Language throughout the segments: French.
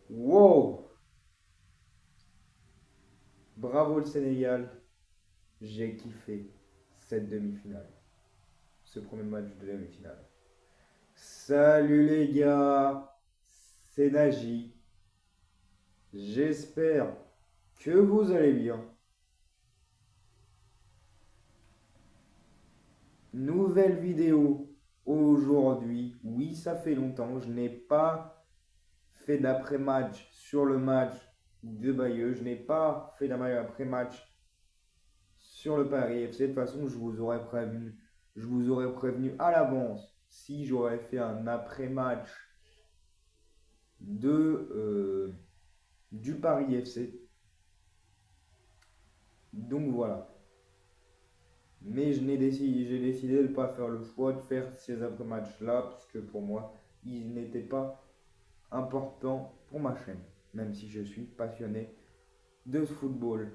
Wow! Bravo le Sénégal. J'ai kiffé cette demi-finale. Ce premier match de demi-finale. Salut les gars, c'est Naji. J'espère que vous allez bien. Nouvelle vidéo aujourd'hui. Oui, ça fait longtemps. Je n'ai pas fait d'après-match sur le match de Bayeux. Je n'ai pas fait d'après-match sur le Paris FC. De toute façon, je vous aurais prévenu à l'avance si j'aurais fait un après-match du Paris FC. Donc voilà. Mais j'ai décidé de ne pas faire le choix de faire ces après-matchs-là, parce que pour moi, ils n'étaient pas importants pour ma chaîne, même si je suis passionné de ce football.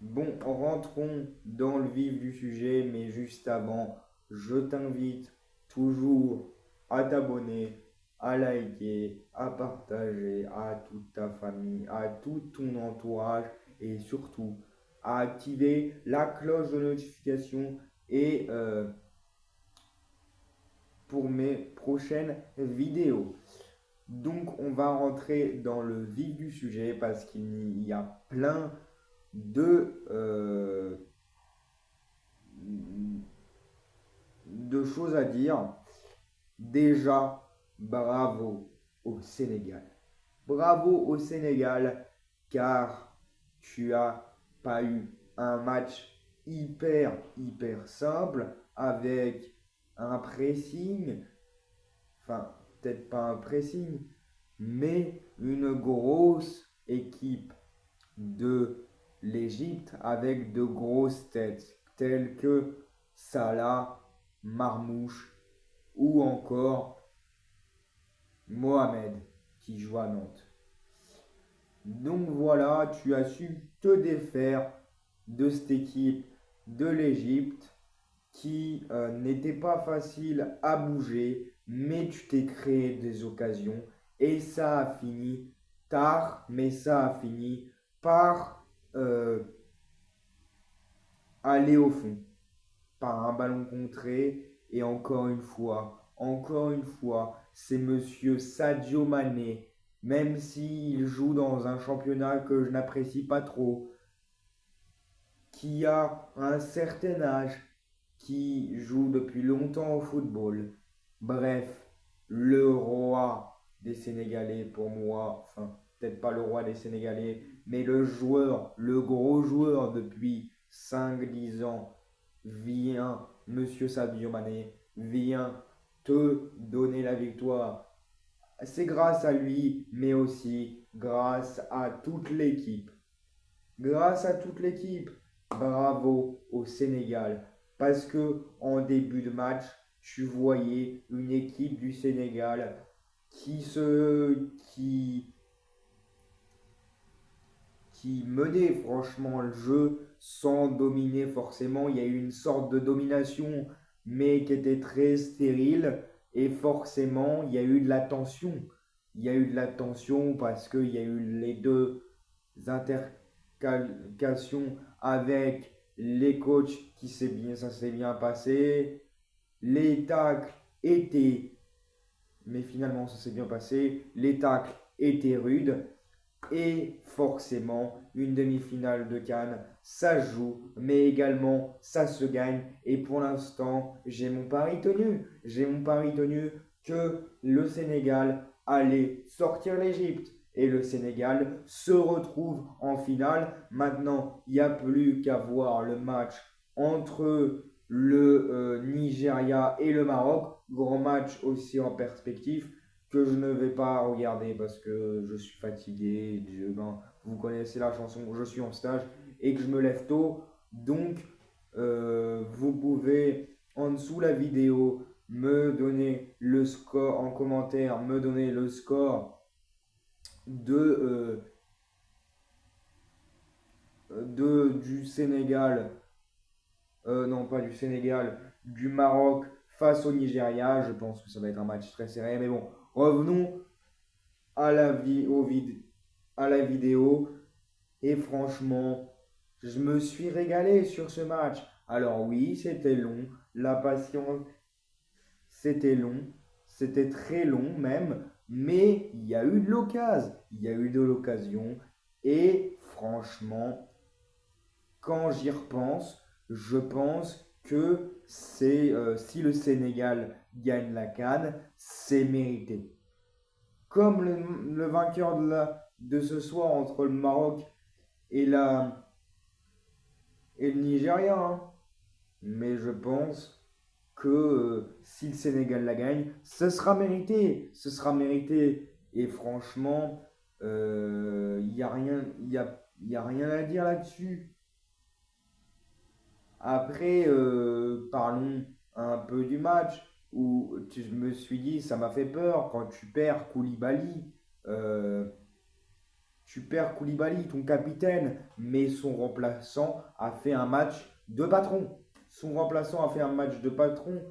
Bon, rentrons dans le vif du sujet, mais juste avant, je t'invite toujours à t'abonner, à liker, à partager à toute ta famille, à tout ton entourage et surtout à activer la cloche de notification et pour mes prochaines vidéos. Donc on va rentrer dans le vif du sujet parce qu'il y a plein de, euh, de choses à dire. Déjà, bravo au Sénégal. Bravo au Sénégal car tu as pas eu un match hyper simple avec un pressing, enfin peut-être pas un pressing, mais une grosse équipe de l'Égypte avec de grosses têtes telles que Salah, Marmouche ou encore Mohamed qui joue à Nantes. Donc voilà, tu as su te défaire de cette équipe de l'Égypte qui n'était pas facile à bouger, mais tu t'es créé des occasions et ça a fini tard, mais ça a fini par aller au fond, par un ballon contré et encore une fois, c'est monsieur Sadio Mané, même s'il joue dans un championnat que je n'apprécie pas trop, qui a un certain âge, qui joue depuis longtemps au football. Bref, le roi des Sénégalais pour moi, enfin peut-être pas le roi des Sénégalais, mais le joueur, le gros joueur depuis 5 10 ans, vient, Monsieur Sadio Mané, vient te donner la victoire. C'est grâce à lui, mais aussi grâce à toute l'équipe. Grâce à toute l'équipe, bravo au Sénégal. Parce que en début de match, tu voyais une équipe du Sénégal qui se qui menait franchement le jeu sans dominer forcément. Il y a eu une sorte de domination, mais qui était très stérile. Et forcément, il y a eu de la tension. Il y a eu de la tension parce qu'il y a eu les deux intercalations avec les coachs ça s'est bien passé. Les tacles étaient, mais finalement ça s'est bien passé. Les tacles étaient rudes. Et forcément, une demi-finale de Cannes, ça joue, mais également ça se gagne. Et pour l'instant, j'ai mon pari tenu. J'ai mon pari tenu que le Sénégal allait sortir l'Égypte. Et le Sénégal se retrouve en finale. Maintenant, il n'y a plus qu'à voir le match entre le Nigeria et le Maroc. Grand match aussi en perspective que je ne vais pas regarder parce que je suis fatigué. Vous connaissez la chanson, je suis en stage et que je me lève tôt. Donc, vous pouvez en dessous la vidéo me donner le score en commentaire, me donner le score de, du Sénégal, non pas du Sénégal, du Maroc face au Nigeria. Je pense que ça va être un match très serré, mais bon, revenons à la, vi- au vid- à la vidéo. Et franchement, je me suis régalé sur ce match. Alors oui, c'était long. La patience, c'était long. C'était très long même. Mais il y a eu de l'occasion. Il y a eu de l'occasion. Et franchement, quand j'y repense, je pense que si le Sénégal gagne la CAN, c'est mérité. Comme le vainqueur de ce soir entre le Maroc et, et le Nigeria, hein. Mais je pense que si le Sénégal la gagne, ce sera mérité. Ce sera mérité. Et franchement, il n'y a rien, y a rien à dire là-dessus. Après, parlons un peu du match où je me suis dit, ça m'a fait peur quand tu perds Koulibaly. euh, Tu perds Koulibaly, ton capitaine, mais son remplaçant a fait un match de patron. Son remplaçant a fait un match de patron.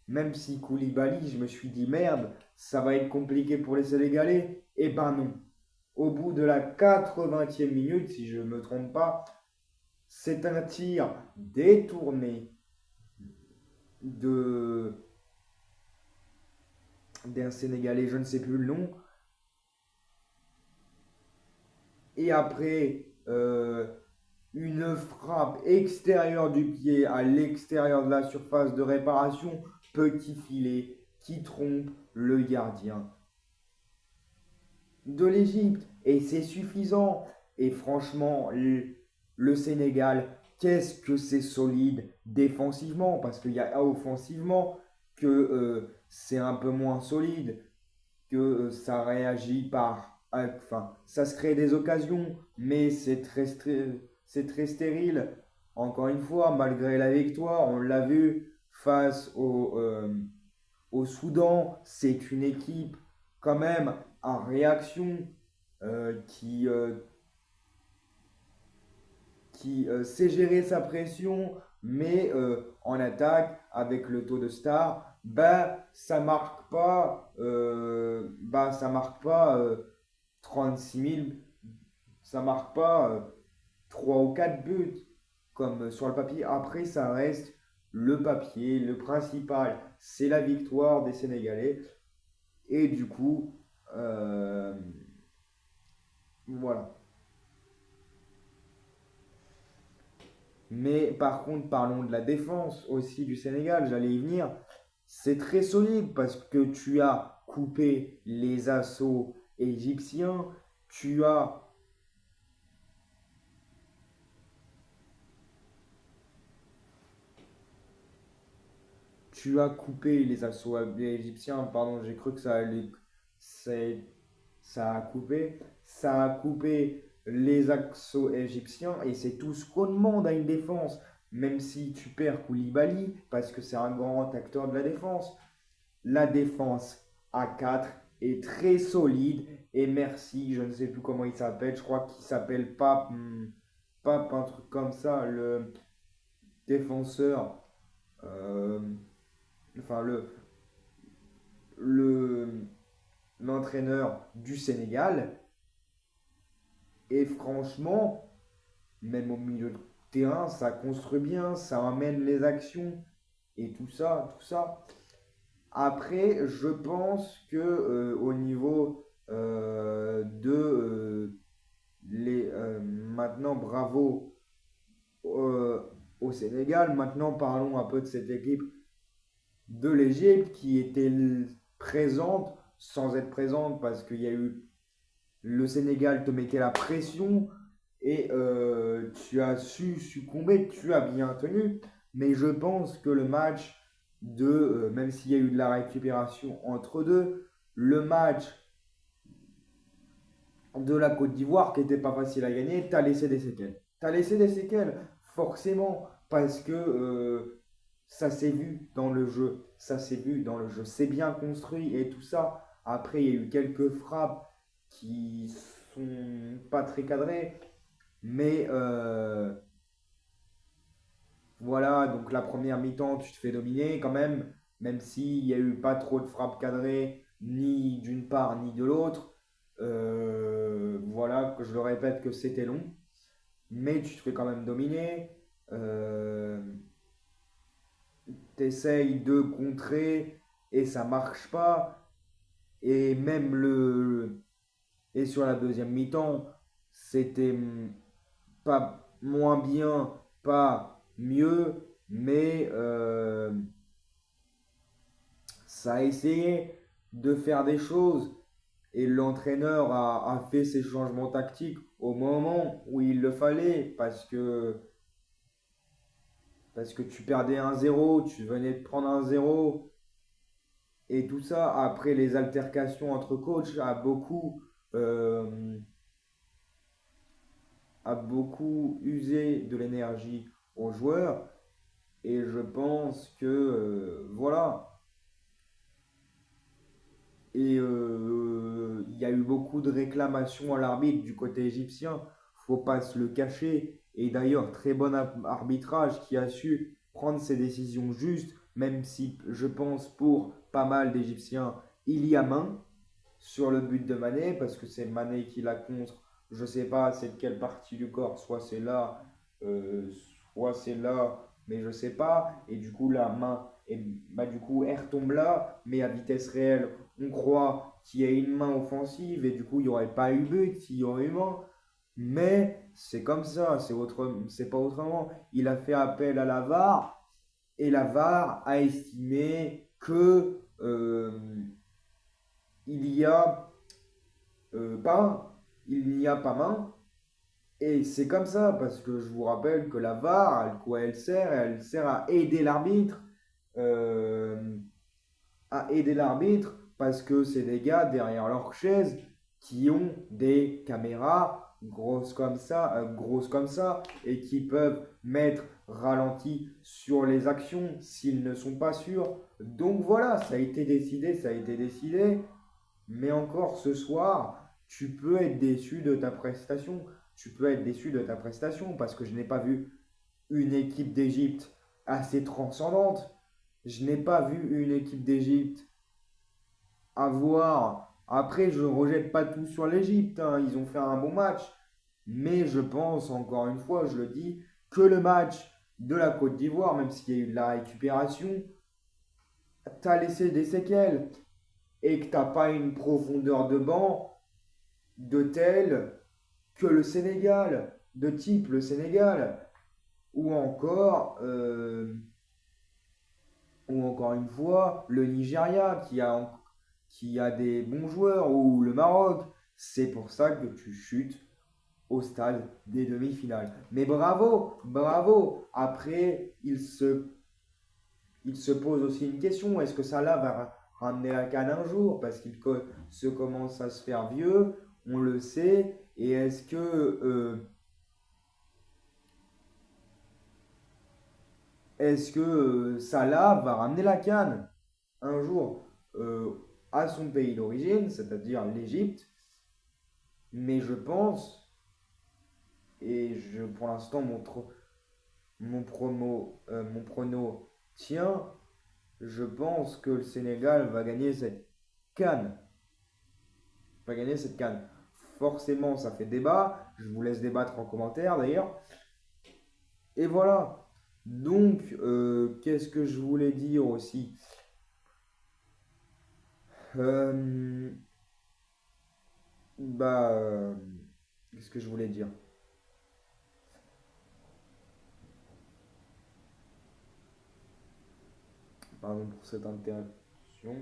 Même si Koulibaly, je me suis dit merde, ça va être compliqué pour les Sénégalais. Eh ben non. Au bout de la 80e minute, si je ne me trompe pas, c'est un tir détourné de d'un Sénégalais, je ne sais plus le nom. Et après, une frappe extérieure du pied à l'extérieur de la surface de réparation, petit filet qui trompe le gardien de l'Égypte. Et c'est suffisant. Et franchement, le Sénégal, qu'est-ce que c'est solide défensivement, parce qu'il y a offensivement que c'est un peu moins solide, que ça réagit enfin, ça se crée des occasions, mais c'est très stérile. Encore une fois, malgré la victoire, on l'a vu face au Soudan, c'est une équipe quand même en réaction qui, sait gérer sa pression, mais en attaque, avec le taux de star, ça marque pas 36 000, ça marque pas 3 ou 4 buts comme sur le papier. Après, ça reste le papier, le principal, c'est la victoire des Sénégalais. Et du coup, euh, voilà. Mais par contre, parlons de la défense aussi du Sénégal, j'allais y venir. C'est très solide parce que tu as coupé les assauts égyptiens, tu as, tu as coupé les assauts égyptiens, pardon, j'ai cru que c'est- ça a coupé, ça a coupé les assauts égyptiens et c'est tout ce qu'on demande à une défense, même si tu perds Koulibaly parce que c'est un grand acteur de la défense. La défense à 4 est très solide. Et merci, je ne sais plus comment il s'appelle. Je crois qu'il s'appelle Pape, Pape, un truc comme ça. Le défenseur, euh, enfin le, l'entraîneur du Sénégal. Et franchement, même au milieu de terrain, ça construit bien, ça amène les actions et tout ça, tout ça. Après, je pense que au niveau maintenant, bravo euh, au Sénégal. Maintenant, parlons un peu de cette équipe de l'Égypte qui était présente sans être présente parce qu'il y a eu le Sénégal te mettait la pression et tu as su succomber, tu as bien tenu. Mais je pense que le match même s'il y a eu de la récupération entre deux, le match de la Côte d'Ivoire qui n'était pas facile à gagner, t'as laissé des séquelles. T'as laissé des séquelles, forcément, parce que ça s'est vu dans le jeu. Ça s'est vu dans le jeu. C'est bien construit et tout ça. Après, il y a eu quelques frappes qui sont pas très cadrées. Mais voilà, donc la première mi-temps, tu te fais dominer quand même. Même s'il n'y a eu pas trop de frappes cadrées. ni d'une part ni de l'autre. Voilà, que je le répète que c'était long, mais tu te fais quand même dominer. Euh, T'essayes de contrer et ça marche pas. Et même et sur la deuxième mi-temps, c'était pas moins bien, pas mieux, mais ça a essayé de faire des choses et l'entraîneur a fait ses changements tactiques au moment où il le fallait parce que tu perdais 1-0, tu venais de prendre 1-0 et tout ça après les altercations entre coachs euh, a beaucoup usé de l'énergie aux joueurs et je pense que voilà. Et il y a eu beaucoup de réclamations à l'arbitre du côté égyptien, faut pas se le cacher. Et d'ailleurs, très bon arbitrage qui a su prendre ses décisions justes, même si je pense pour pas mal d'Égyptiens, il y a main sur le but de Mané, parce que c'est Mané qui la contre. Je sais pas c'est de quelle partie du corps, soit c'est là, euh, soit c'est là, mais je sais pas. Et du coup, la main, et, bah, du coup, elle retombe là, mais à vitesse réelle, on croit qu'il y a une main offensive, et du coup, il n'y aurait pas eu but s'il y aurait eu main. Mais c'est comme ça, c'est pas autrement. Il a fait appel à la VAR, et la VAR a estimé que il y a pas, il n'y a pas main. Et c'est comme ça, parce que je vous rappelle que la VAR, à quoi elle sert? Elle sert euh, à aider l'arbitre, parce que c'est des gars derrière leur chaise qui ont des caméras grosses comme ça, et qui peuvent mettre ralenti sur les actions s'ils ne sont pas sûrs. Donc voilà, ça a été décidé. Mais encore ce soir, tu peux être déçu de ta prestation. Tu peux être déçu de ta prestation parce que je n'ai pas vu une équipe d'Égypte assez transcendante. Je n'ai pas vu une équipe d'Égypte avoir. Après, je ne rejette pas tout sur l'Égypte, hein. Ils ont fait un bon match. Mais je pense, encore une fois, je le dis, que le match de la Côte d'Ivoire, même s'il y a eu de la récupération, t'a laissé des séquelles et que tu n'as pas une profondeur de banc de tel que le Sénégal, de type le Sénégal, ou encore une fois le Nigeria qui a des bons joueurs, ou le Maroc. C'est pour ça que tu chutes au stade des demi-finales. Mais bravo, bravo. Après, il se pose aussi une question, est-ce que Salah va ramener la canne un jour? Parce qu'il se commence à se faire vieux, on le sait. Et est-ce que Salah va ramener la canne un jour à son pays d'origine, c'est-à-dire l'Égypte? Mais je pense, pour l'instant mon prono tient, je pense que le Sénégal va gagner cette canne. Va gagner cette canne. Forcément, ça fait débat. Je vous laisse débattre en commentaire d'ailleurs. Et voilà. Donc, qu'est-ce que je voulais dire aussi? Euh, bah, qu'est-ce que je voulais dire? Pardon pour cette interruption.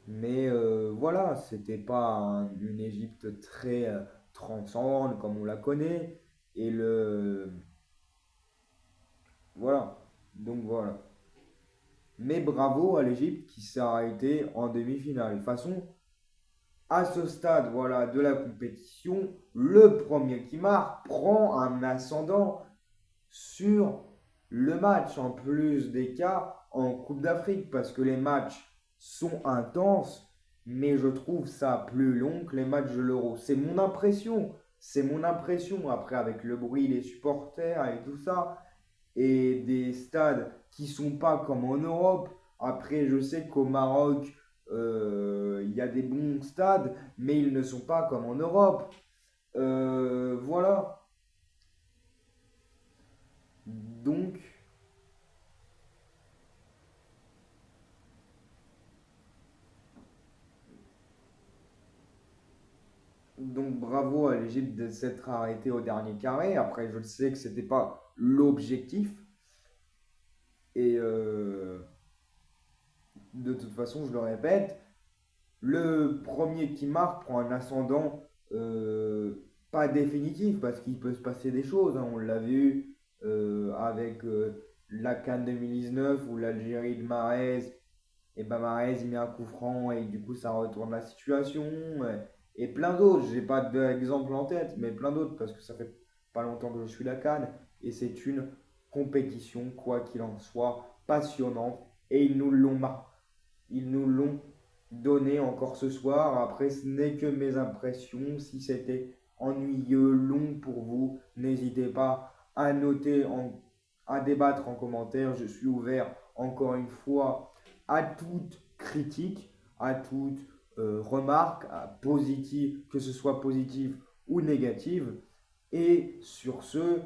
Mais voilà, c'était pas une Égypte très transcendante comme on la connaît. Et voilà. Donc voilà. Mais bravo à l'Égypte qui s'est arrêtée en demi-finale. De toute façon, à ce stade voilà, de la compétition, le premier qui marque prend un ascendant sur le match, en plus des cas en Coupe d'Afrique, parce que les matchs sont intenses, mais je trouve ça plus long que les matchs de l'Euro. C'est mon impression. C'est mon impression. Après, avec le bruit, les supporters et tout ça, et des stades qui sont pas comme en Europe. Après, je sais qu'au Maroc, Il y a des bons stades, mais ils ne sont pas comme en Europe. Voilà. Donc, donc bravo à l'Égypte de s'être arrêté au dernier carré. Après, je sais que c'était pas l'objectif. Et de toute façon, je le répète, le premier qui marque prend un ascendant pas définitif parce qu'il peut se passer des choses, hein. On l'a vu avec la CAN 2019 où l'Algérie de Mahrez, et ben Mahrez il met un coup franc et du coup ça retourne la situation. Et plein d'autres, j'ai pas d'exemple en tête, mais plein d'autres parce que ça fait pas longtemps que je suis la CAN et c'est une compétition, quoi qu'il en soit, passionnante et ils nous l'ont donné encore ce soir. Après, ce n'est que mes impressions. Si c'était ennuyeux, long pour vous, n'hésitez pas à noter, à débattre en commentaire. Je suis ouvert encore une fois à toute critique, à toute remarque, positive, que ce soit positive ou négative. Et sur ce,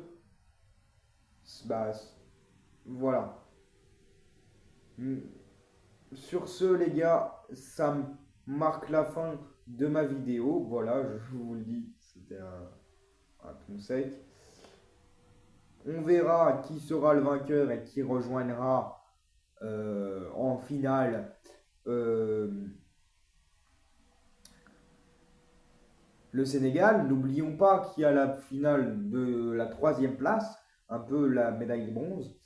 bah, voilà. Sur ce, les gars, ça marque la fin de ma vidéo. Voilà, je vous le dis, c'était un conseil. On verra qui sera le vainqueur et qui rejoindra en finale euh, le Sénégal. N'oublions pas qu'il y a la finale de la troisième place, un peu la médaille de bronze.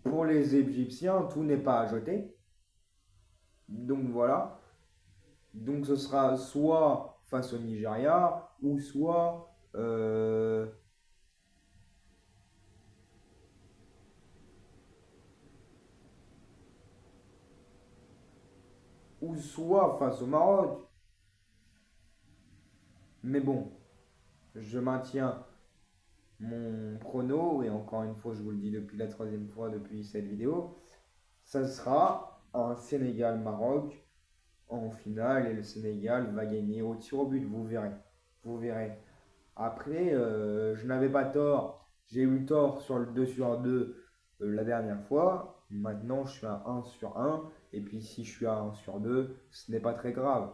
Pour les Égyptiens, tout n'est pas à jeter. Donc voilà. Donc ce sera soit face au Nigeria ou soit face au Maroc. Mais bon, je maintiens mon prono, et encore une fois, je vous le dis depuis la troisième fois depuis cette vidéo, ça sera un Sénégal-Maroc en finale, et le Sénégal va gagner au tir au but, vous verrez. Vous verrez. Après, je n'avais pas tort, j'ai eu tort sur le 2 sur 2 la dernière fois. Maintenant, je suis à 1 sur 1, et puis si je suis à 1 sur 2, ce n'est pas très grave.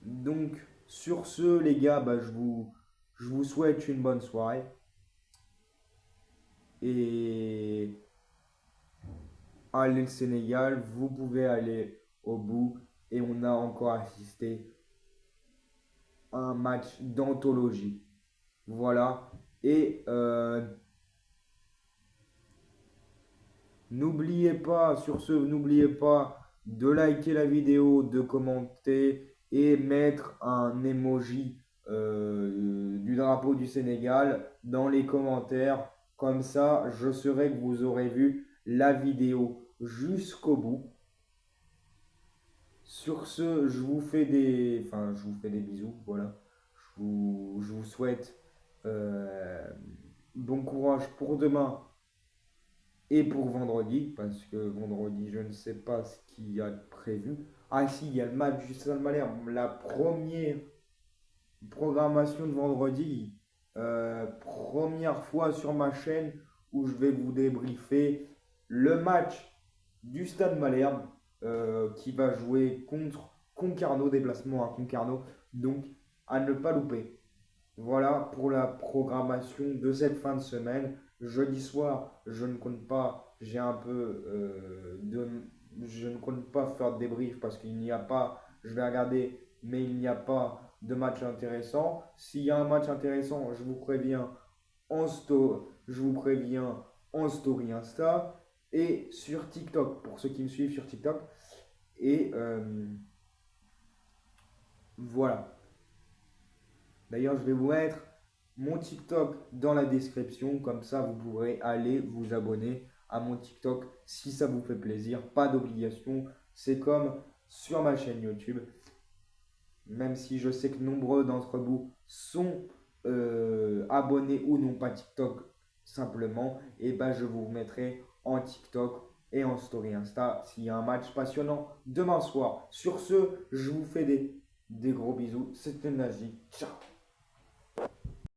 Donc, sur ce, les gars, bah, je vous souhaite une bonne soirée. Et allez le Sénégal, vous pouvez aller au bout. Et on a encore assisté à un match d'anthologie. Voilà. Et n'oubliez pas, sur ce, n'oubliez pas de liker la vidéo, de commenter et mettre un emoji du drapeau du Sénégal dans les commentaires. Comme ça, je saurai que vous aurez vu la vidéo jusqu'au bout. Sur ce, je vous fais des bisous. Voilà. Je vous souhaite euh, bon courage pour demain et pour vendredi, parce que vendredi, je ne sais pas ce qu'il y a de prévu. Ah si, il y a le match du Stade Malherbe, la première programmation de vendredi, première fois sur ma chaîne où je vais vous débriefer le match du Stade Malherbe qui va jouer contre Concarneau, déplacement à Concarneau, donc à ne pas louper. Voilà pour la programmation de cette fin de semaine. Jeudi soir, je ne compte pas, j'ai un peu je ne compte pas faire de débrief parce qu'il n'y a pas, je vais regarder, mais il n'y a pas de match intéressant. S'il y a un match intéressant, je vous préviens en story Insta et sur TikTok, pour ceux qui me suivent sur TikTok. Et voilà. D'ailleurs, je vais vous mettre mon TikTok dans la description. Comme ça, vous pourrez aller vous abonner à mon TikTok si ça vous fait plaisir. Pas d'obligation. C'est comme sur ma chaîne YouTube. Même si je sais que nombreux d'entre vous sont abonnés ou non pas TikTok simplement, et ben je vous remettrai en TikTok et en story Insta s'il y a un match passionnant demain soir. Sur ce, je vous fais des gros bisous. C'était Naji. Ciao.